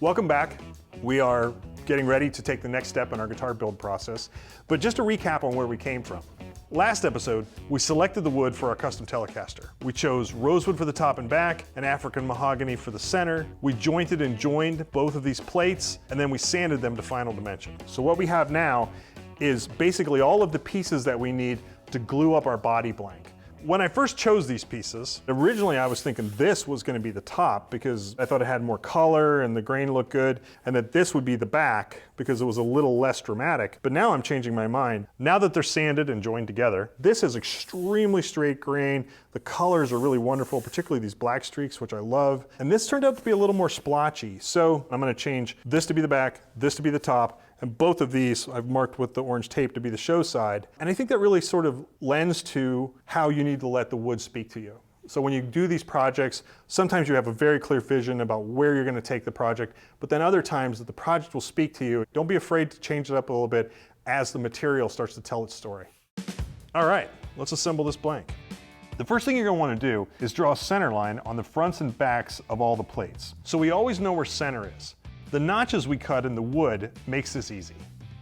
Welcome back. We are getting ready to take the next step in our guitar build process, but just to recap on where we came from. Last episode, we selected the wood for our custom Telecaster. We chose rosewood for the top and back, and African mahogany for the center. We jointed and joined both of these plates, and then we sanded them to final dimension. So what we have now is basically all of the pieces that we need to glue up our body blank. When I first chose these pieces, originally I was thinking this was going to be the top because I thought it had more color and the grain looked good, and that this would be the back because it was a little less dramatic. But now I'm changing my mind. Now that they're sanded and joined together, this is extremely straight grain. The colors are really wonderful, particularly these black streaks, which I love. And this turned out to be a little more splotchy. So I'm going to change this to be the back, this to be the top, and both of these I've marked with the orange tape to be the show side. And I think that really sort of lends to how you need to let the wood speak to you. So when you do these projects, sometimes you have a very clear vision about where you're going to take the project, but then other times that the project will speak to you. Don't be afraid to change it up a little bit as the material starts to tell its story. All right, let's assemble this blank. The first thing you're going to want to do is draw a center line on the fronts and backs of all the plates, so we always know where center is. The notches we cut in the wood makes this easy.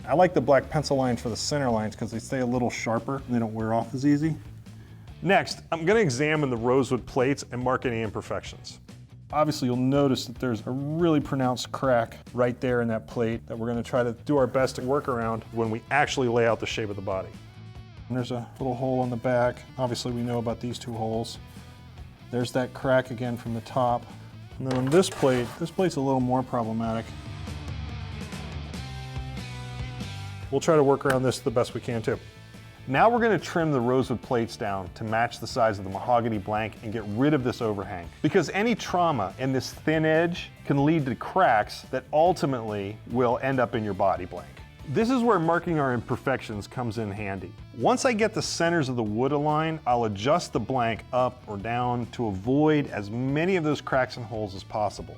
I like the black pencil lines for the center lines because they stay a little sharper and they don't wear off as easy. Next, I'm going to examine the rosewood plates and mark any imperfections. Obviously, you'll notice that there's a really pronounced crack right there in that plate that we're going to try to do our best to work around when we actually lay out the shape of the body. And there's a little hole on the back. Obviously, we know about these two holes. There's that crack again from the top. And then on this plate's a little more problematic. We'll try to work around this the best we can too. Now we're going to trim the rosewood plates down to match the size of the mahogany blank and get rid of this overhang. Because any trauma in this thin edge can lead to cracks that ultimately will end up in your body blank. This is where marking our imperfections comes in handy. Once I get the centers of the wood aligned, I'll adjust the blank up or down to avoid as many of those cracks and holes as possible.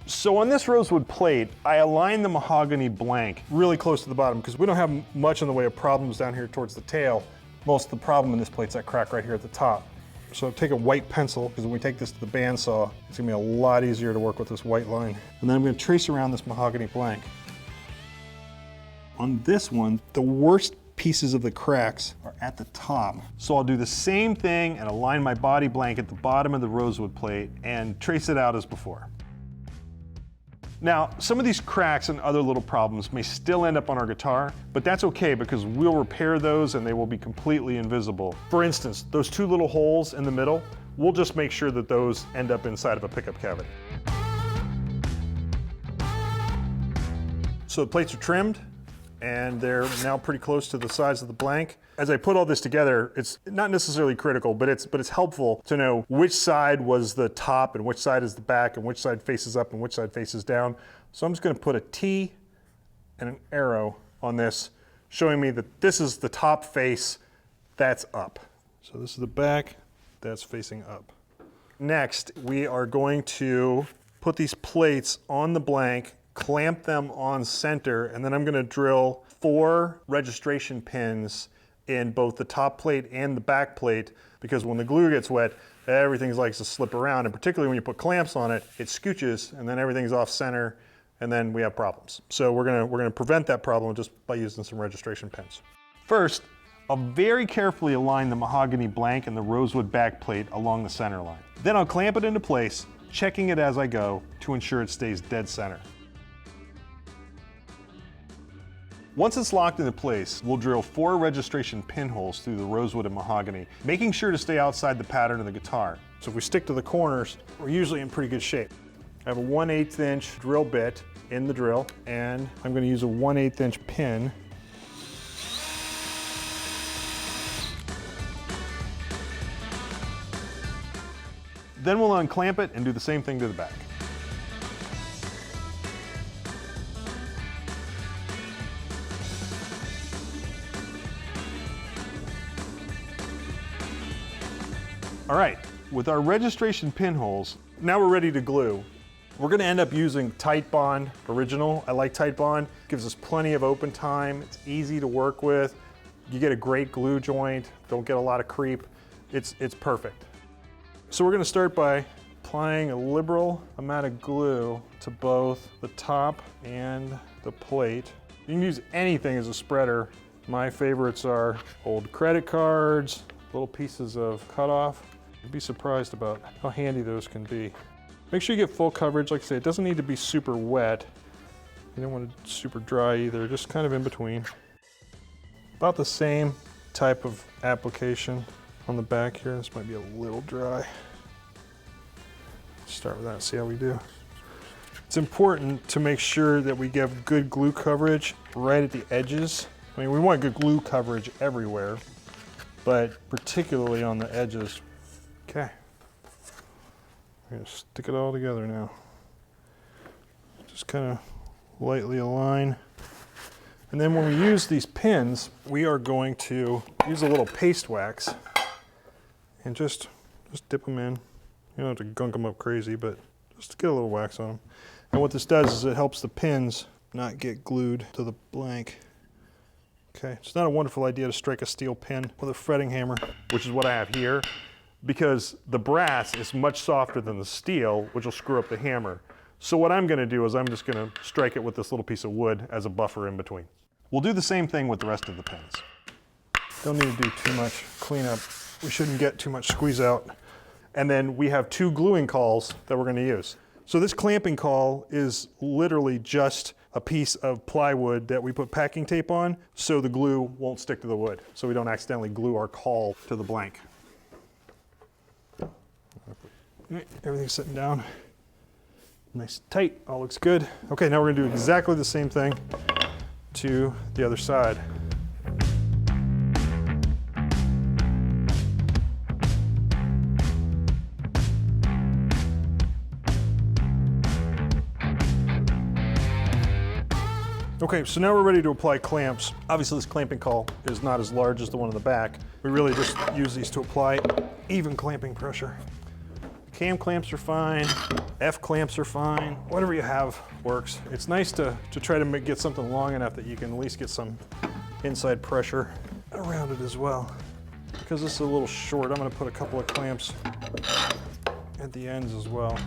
So on this rosewood plate, I align the mahogany blank really close to the bottom because we don't have much in the way of problems down here towards the tail. Most of the problem in this plate's that crack right here at the top. So take a white pencil, because when we take this to the bandsaw, it's gonna be a lot easier to work with this white line. And then I'm gonna trace around this mahogany blank. On this one, the worst pieces of the cracks are at the top. So I'll do the same thing and align my body blank at the bottom of the rosewood plate and trace it out as before. Now, some of these cracks and other little problems may still end up on our guitar, but that's okay because we'll repair those and they will be completely invisible. For instance, those two little holes in the middle, we'll just make sure that those end up inside of a pickup cavity. So the plates are trimmed, and they're now pretty close to the size of the blank. As I put all this together, it's not necessarily critical, but it's helpful to know which side was the top and which side is the back and which side faces up and which side faces down. So I'm just going to put a T and an arrow on this, showing me that this is the top face, that's up. So this is the back, that's facing up. Next, we are going to put these plates on the blank, clamp them on center, and then I'm going to drill 4 registration pins in both the top plate and the back plate, because when the glue gets wet, everything likes to slip around, and particularly when you put clamps on it, it scooches and then everything's off center and then we have problems. So we're gonna prevent that problem just by using some registration pins. First, I'll very carefully align the mahogany blank and the rosewood back plate along the center line. Then I'll clamp it into place, checking it as I go to ensure it stays dead center. Once it's locked into place, we'll drill 4 registration pinholes through the rosewood and mahogany, making sure to stay outside the pattern of the guitar. So if we stick to the corners, we're usually in pretty good shape. I have a 1/8 inch drill bit in the drill, and I'm going to use a 1/8 inch pin. Then we'll unclamp it and do the same thing to the back. All right, with our registration pinholes, now we're ready to glue. We're gonna end up using Titebond original. I like Titebond, gives us plenty of open time. It's easy to work with. You get a great glue joint, don't get a lot of creep. It's perfect. So we're gonna start by applying a liberal amount of glue to both the top and the plate. You can use anything as a spreader. My favorites are old credit cards, little pieces of cutoff. You'd be surprised about how handy those can be. Make sure you get full coverage. Like I say, it doesn't need to be super wet. You don't want it super dry either, just kind of in between. About the same type of application on the back here. This might be a little dry. Start with that, see how we do. It's important to make sure that we give good glue coverage right at the edges. I mean, we want good glue coverage everywhere, but particularly on the edges. Okay. I'm gonna stick it all together now. Just kind of lightly align. And then when we use these pins, we are going to use a little paste wax and just dip them in. You don't have to gunk them up crazy, but just to get a little wax on them. And what this does is it helps the pins not get glued to the blank. Okay, it's not a wonderful idea to strike a steel pin with a fretting hammer, which is what I have here, because the brass is much softer than the steel, which will screw up the hammer. So what I'm gonna do is I'm just gonna strike it with this little piece of wood as a buffer in between. We'll do the same thing with the rest of the pins. Don't need to do too much cleanup. We shouldn't get too much squeeze out. And then we have two gluing cauls that we're gonna use. So this clamping caul is literally just a piece of plywood that we put packing tape on so the glue won't stick to the wood, so we don't accidentally glue our caul to the blank. Everything's sitting down. Nice and tight, all looks good. Okay, now we're gonna do exactly the same thing to the other side. Okay, so now we're ready to apply clamps. Obviously this clamping caul is not as large as the one in the back. We really just use these to apply even clamping pressure. Cam clamps are fine, F clamps are fine, whatever you have works. It's nice to try to get something long enough that you can at least get some inside pressure around it as well. Because this is a little short, I'm gonna put a couple of clamps at the ends as well.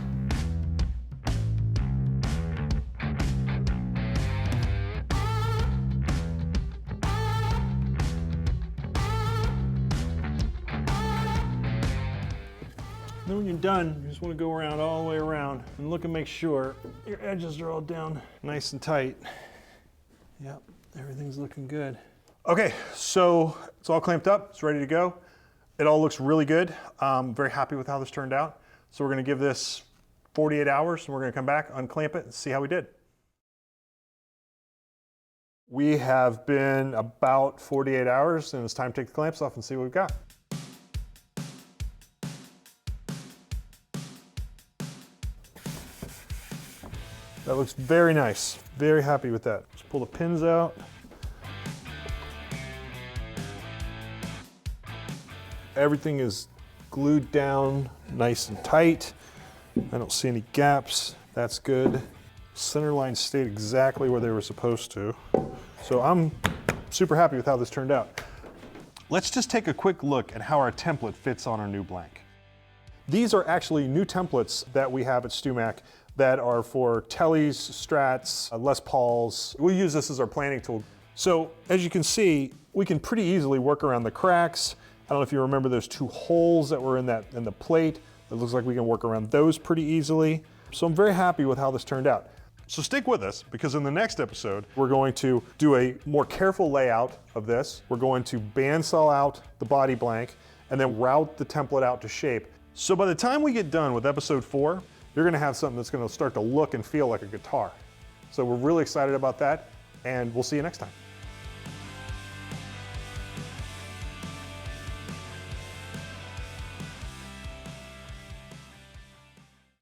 Then when you're done, you just want to go around all the way around and look and make sure your edges are all down nice and tight. Yep, everything's looking good. Okay, so it's all clamped up, it's ready to go. It all looks really good. I'm very happy with how this turned out. So we're gonna give this 48 hours and we're gonna come back, unclamp it and see how we did. We have been about 48 hours and it's time to take the clamps off and see what we've got. That looks very nice. Very happy with that. Just pull the pins out. Everything is glued down nice and tight. I don't see any gaps. That's good. Center lines stayed exactly where they were supposed to. So I'm super happy with how this turned out. Let's just take a quick look at how our template fits on our new blank. These are actually new templates that we have at StewMac that are for Teles, Strats, Les Pauls. We'll use this as our planning tool. So as you can see, we can pretty easily work around the cracks. I don't know if you remember those two holes that were in the plate. It looks like we can work around those pretty easily. So I'm very happy with how this turned out. So stick with us, because in the next episode, we're going to do a more careful layout of this. We're going to bandsaw out the body blank and then route the template out to shape. So by the time we get done with episode 4, you're gonna have something that's gonna start to look and feel like a guitar. So we're really excited about that, and we'll see you next time.